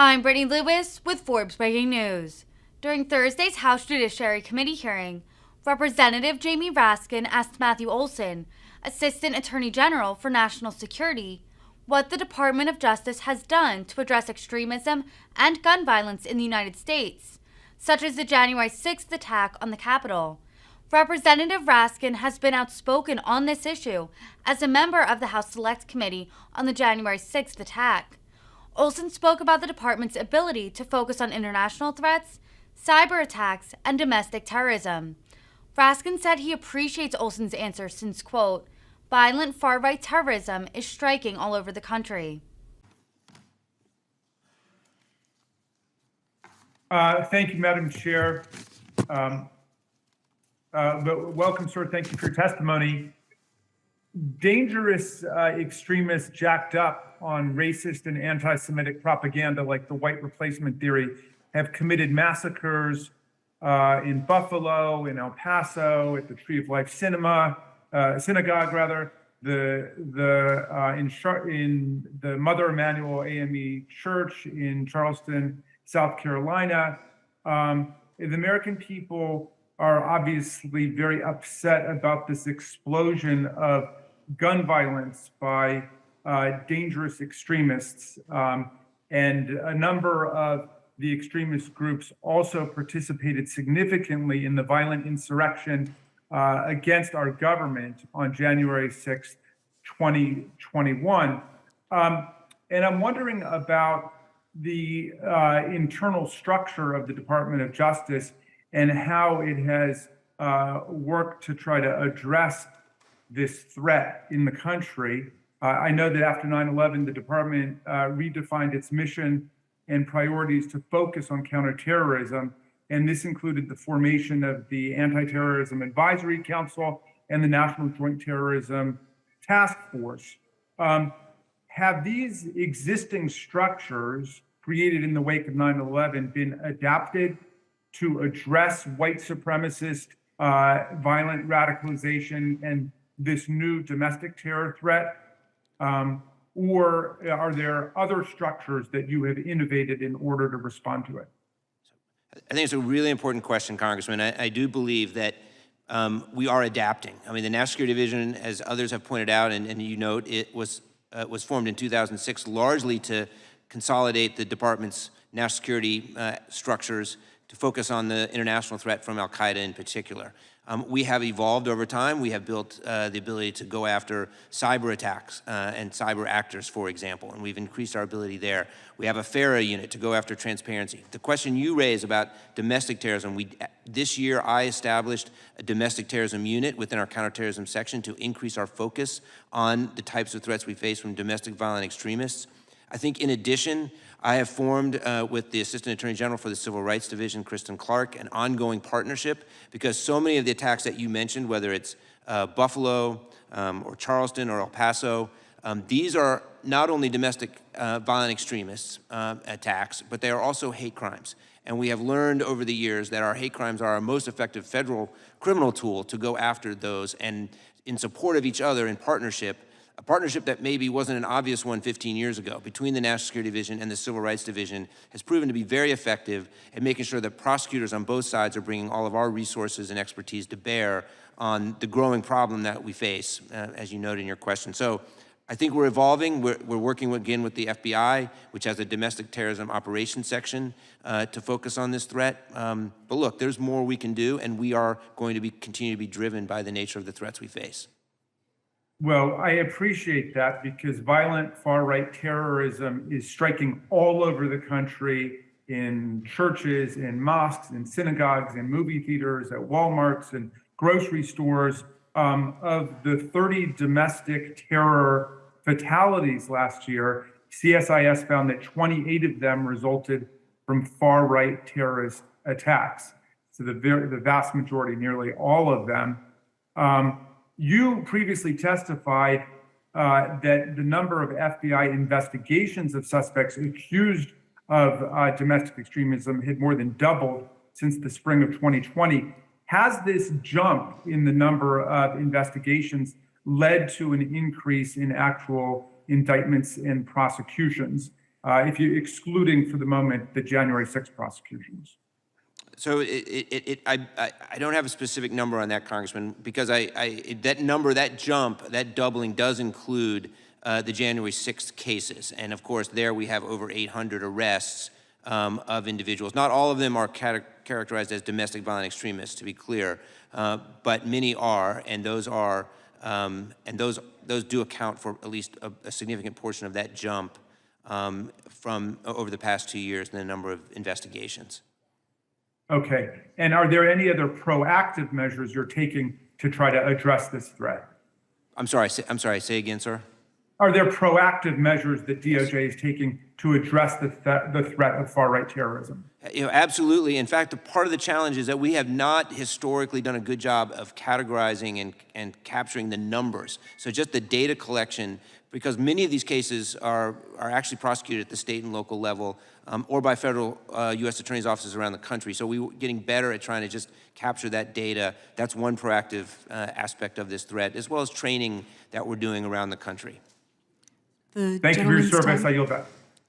I'm Brittany Lewis with Forbes Breaking News. During Thursday's House Judiciary Committee hearing, Representative Jamie Raskin asked Matthew Olson, Assistant Attorney General for National Security, what the Department of Justice has done to address extremism and gun violence in the United States, such as the January 6th attack on the Capitol. Representative Raskin has been outspoken on this issue as a member of the House Select Committee on the January 6th attack. Olson spoke about the department's ability to focus on international threats, cyber attacks, and domestic terrorism. Raskin said he appreciates Olson's answer since, quote, violent far-right terrorism is striking all over the country. Thank you, Madam Chair. Welcome, sir. Thank you for your testimony. Dangerous extremists jacked up on racist and anti-Semitic propaganda like the white replacement theory have committed massacres in Buffalo, in El Paso, at the Tree of Life synagogue, in the Mother Emanuel AME Church in Charleston, South Carolina. The American people are obviously very upset about this explosion of gun violence by dangerous extremists. And a number of the extremist groups also participated significantly in the violent insurrection against our government on January 6th, 2021. And I'm wondering about the internal structure of the Department of Justice and how it has worked to try to address this threat in the country. I know that after 9/11, the department redefined its mission and priorities to focus on counterterrorism, and this included the formation of the Anti-Terrorism Advisory Council and the National Joint Terrorism Task Force. Have these existing structures created in the wake of 9/11 been adapted to address white supremacist violent radicalization and this new domestic terror threat? Or are there other structures that you have innovated in order to respond to it? I think it's a really important question, Congressman. I do believe that we are adapting. I mean, the National Security Division, as others have pointed out, and you note, it was formed in 2006 largely to consolidate the department's national security structures to focus on the international threat from al-Qaeda in particular. We have evolved over time. We have built the ability to go after cyber attacks and cyber actors, for example, and we've increased our ability there. We have a FARA unit to go after transparency. The question you raise about domestic terrorism, this year I established a domestic terrorism unit within our counterterrorism section to increase our focus on the types of threats we face from domestic violent extremists. I think in addition, I have formed with the Assistant Attorney General for the Civil Rights Division, Kristen Clark, an ongoing partnership because so many of the attacks that you mentioned, whether it's Buffalo or Charleston or El Paso, these are not only domestic violent extremists attacks, but they are also hate crimes. And we have learned over the years that our hate crimes are our most effective federal criminal tool to go after those, and in support of each other in partnership, a partnership that maybe wasn't an obvious one 15 years ago between the National Security Division and the Civil Rights Division has proven to be very effective at making sure that prosecutors on both sides are bringing all of our resources and expertise to bear on the growing problem that we face, as you noted in your question. So I think we're evolving. We're working again with the FBI, which has a domestic terrorism operations section to focus on this threat. But look, there's more we can do, and we are going to continue to be driven by the nature of the threats we face. Well, I appreciate that because violent far-right terrorism is striking all over the country in churches, in mosques, in synagogues, in movie theaters, at Walmarts and grocery stores. Of the 30 domestic terror fatalities last year, CSIS found that 28 of them resulted from far-right terrorist attacks. So the vast majority, nearly all of them. You previously testified that the number of FBI investigations of suspects accused of domestic extremism had more than doubled since the spring of 2020. Has this jump in the number of investigations led to an increase in actual indictments and prosecutions? if you excluding for the moment the January 6th prosecutions? So I don't have a specific number on that, Congressman, because that number, that jump, that doubling does include the January 6th cases. And of course, there we have over 800 arrests of individuals. Not all of them are characterized as domestic violent extremists, to be clear, but many are, and those do account for at least a significant portion of that jump from over the past 2 years in the number of investigations. Okay. And are there any other proactive measures you're taking to try to address this threat? I'm sorry, say again, sir? Are there proactive measures that DOJ is taking to address the threat of far-right terrorism? Absolutely. In fact, a part of the challenge is that we have not historically done a good job of categorizing and capturing the numbers. So just the data collection, because many of these cases are actually prosecuted at the state and local level or by federal U.S. attorneys' offices around the country. So we're getting better at trying to just capture that data. That's one proactive aspect of this threat, as well as training that we're doing around the country. Thank you for your service. I yield back.